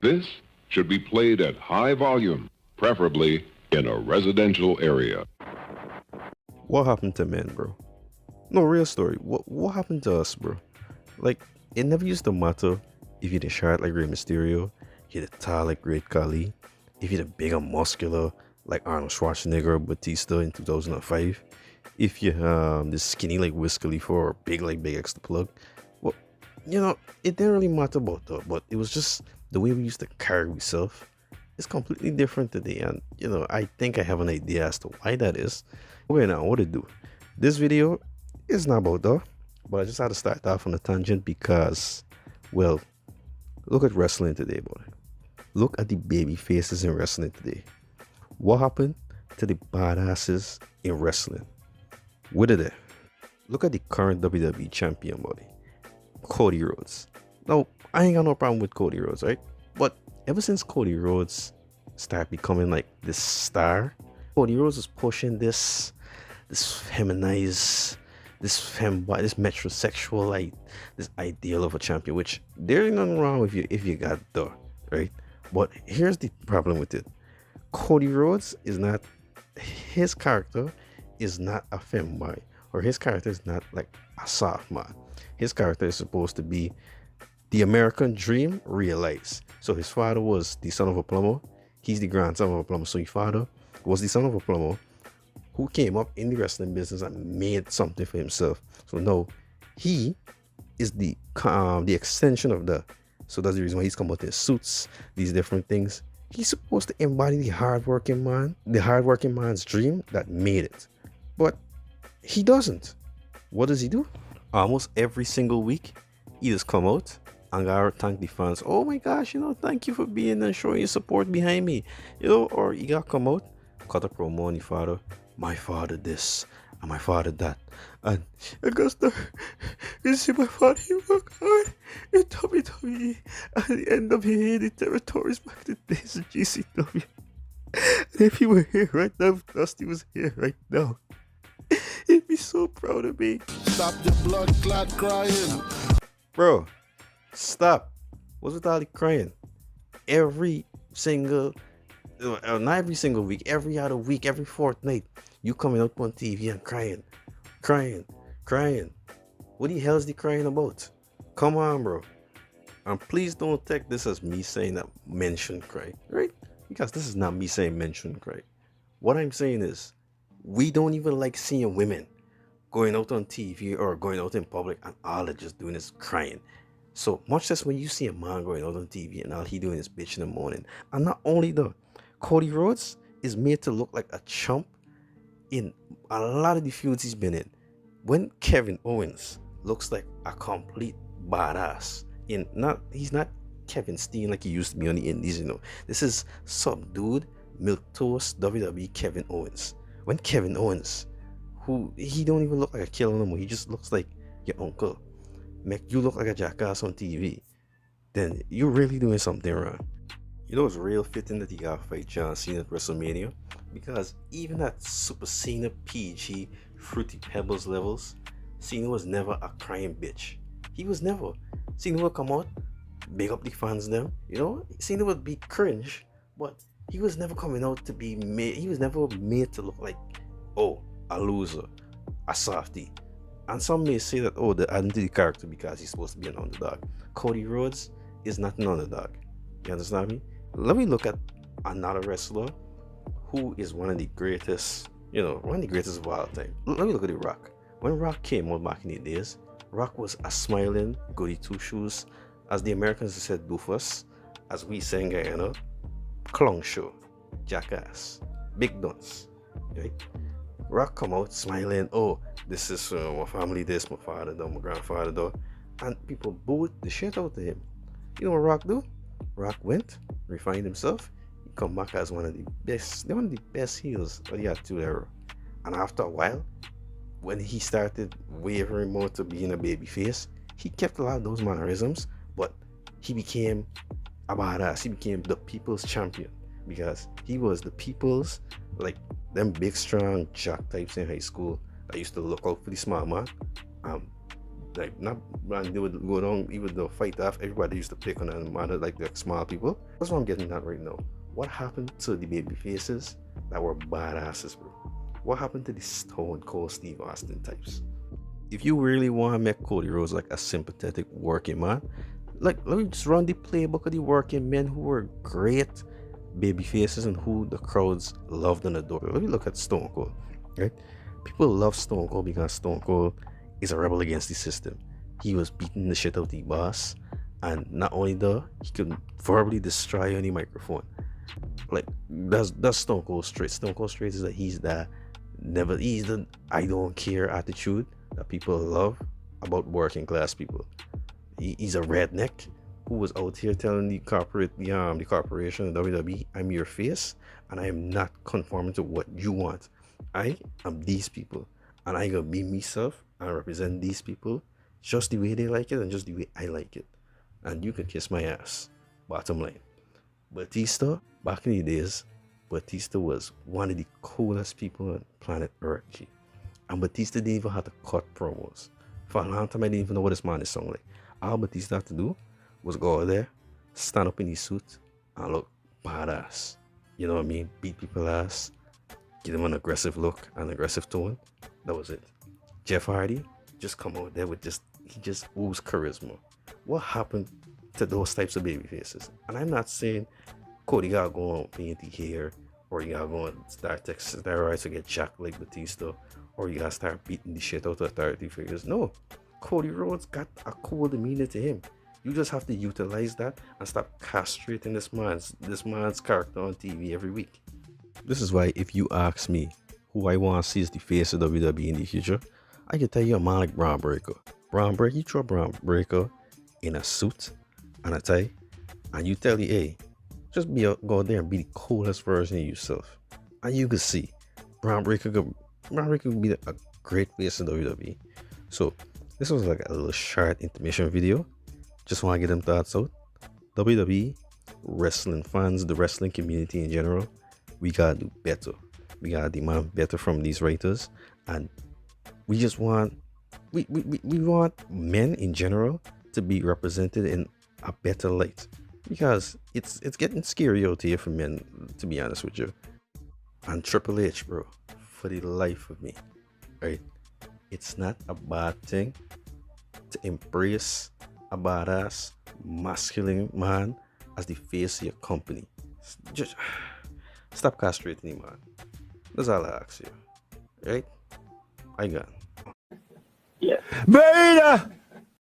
This should be played at high volume, preferably in a residential area. What happened to men, bro? No, real story. What happened to us, bro? Like, it never used to matter if you're the short like Rey Mysterio, you're the tall like Great Khali, if you're the big and muscular like Arnold Schwarzenegger or Batista in 2005, if you the skinny like Wiz Khalifa or big like Big X the Plug. Well, it didn't really matter about that, but it was just the way we used to carry ourselves is completely different today. And I think I have an idea as to why that is. Okay, now what to do? This video is not about that, but I just had to start off on a tangent because, well, look at wrestling today, boy. Look at the baby faces in wrestling today. What happened to the badasses in wrestling? What did they? Look at the current WWE champion, buddy, Cody Rhodes. Now, I ain't got no problem with Cody Rhodes, right? But ever since Cody Rhodes started becoming like this star, Cody Rhodes was pushing this feminized, this metrosexual, like this ideal of a champion, which there ain't nothing wrong with you if you got the right. But here's the problem with it: Cody Rhodes is not, his character is not a femboy, or his character is not like a soft man. His character is supposed to be the American dream realized. So his father was the son of a plumber. He's the grandson of a plumber. So his father was the son of a plumber who came up in the wrestling business and made something for himself. So now he is the extension of that. So that's the reason why he's come out in suits, these different things. He's supposed to embody the hardworking man, the hardworking man's dream that made it. But he doesn't. What does he do? Almost every single week, he just come out and gotta thank the fans. Oh my gosh, thank you for being and showing your support behind me. Or he gotta come out, cut a promo on the father. My father this and my father that. And I got started. You see my father, he worked hard in WWE at the NWA, the territories back in the days of GCW. And if he were here right now, if Dusty was here right now, he'd be so proud of me. Stop your blood clot crying. Bro, stop. What's with all the crying? Every single, not every single week, every other week, every fortnight, you coming out on TV and crying. What the hell is the crying about? Come on, bro. And please don't take this as me saying that men shouldn't cry, right? Because this is not me saying men shouldn't cry. What I'm saying is, we don't even like seeing women going out on TV or going out in public and all they're just doing is crying. So much less when you see a man going out on TV and all he doing is bitch in the morning. And not only that, Cody Rhodes is made to look like a chump in a lot of the feuds he's been in. When Kevin Owens looks like a complete badass he's not Kevin Steen like he used to be on the indies. This is subdued milquetoast WWE Kevin Owens. When Kevin Owens, who he don't even look like a killer anymore, he just looks like your uncle, make you look like a jackass on TV, then you're really doing something wrong. It's real fitting that he got fight John Cena at WrestleMania, because even at Super Cena PG Fruity Pebbles levels, Cena was never a crying bitch. He was never. Cena would come out, big up the fans them, Cena would be cringe, but he was never coming out to be made, he was never made to look like, oh, a loser, a softie. And some may say that, oh, the identity character because he's supposed to be an underdog. Cody Rhodes is not an underdog. You understand me? Let me look at another wrestler who is one of the greatest, one of the greatest of all time. Let me look at The Rock. When Rock came out back in the days, Rock was a smiling goody two shoes, as the Americans said, doofus, as we say in Guyana, clown show, jackass, big dunce, right? Rock come out smiling, oh, this is my family this, my father though, my grandfather though, and people booed the shit out of him. You know what Rock do? Rock went, refined himself, he come back as one of the best heels of the Attitude Era. And after a while, when he started wavering more to being a baby face, he kept a lot of those mannerisms, but he became a badass. He became the people's champion because he was the people's, like them big strong jock types in high school that used to look out for the small man. Like, not, man, they would go down, even though fight off, everybody used to pick on them, man, like the small people. That's what I'm getting at right now. What happened to the baby faces that were badasses, bro? What happened to the Stone Cold Steve Austin types? If you really want to make Cody Rhodes like a sympathetic working man, like, let me just run the playbook of the working men who were great baby faces and who the crowds loved and adored. Let me look at Stone Cold, right? People love Stone Cold because Stone Cold is a rebel against the system. He was beating the shit out of the boss, and not only that, he could verbally destroy any microphone. Like, that's Stone Cold straight. Stone Cold straight is that he's the I don't care attitude that people love about working class people. He's a redneck who was out here telling the corporation, the WWE, I'm your face and I am not conforming to what you want. I am these people and I gonna be myself and represent these people just the way they like it and just the way I like it. And you can kiss my ass. Bottom line. Batista, back in the days, Batista was one of the coolest people on planet Earth. G. And Batista didn't even have to cut promos. For a long time, I didn't even know what this man is sound like. All Batista had to do was go out there, stand up in his suit, and look badass. You know what I mean? Beat people ass, give them an aggressive look, an aggressive tone. That was it. Jeff Hardy just come out there with he just oozed charisma. What happened to those types of baby faces? And I'm not saying Cody gotta go on paint the hair, or you gotta go and start taking steroids to get jacked like Batista, or you gotta start beating the shit out of authority figures. No, Cody Rhodes got a cool demeanor to him. You just have to utilize that and stop castrating this man's character on TV every week. This is why, if you ask me who I want to see as the face of WWE in the future, I can tell you a man like Braun Breaker. Braun Breaker, you throw Braun Breaker in a suit and a tie, and you tell you, hey, just go out there and be the coolest version of yourself, and you can see Braun Breaker could be a great face in WWE. So this was like a little short intermission video. Just want to get them thoughts out. WWE, wrestling fans, the wrestling community in general, we gotta do better. We gotta demand better from these writers, and we just want we want men in general to be represented in a better light, because it's getting scary out here for men, to be honest with you. And Triple H, bro, for the life of me, right? It's not a bad thing to embrace a badass masculine man as the face of your company. Just stop castrating him, man. That's all I ask you, right? I got. Yeah. Bada!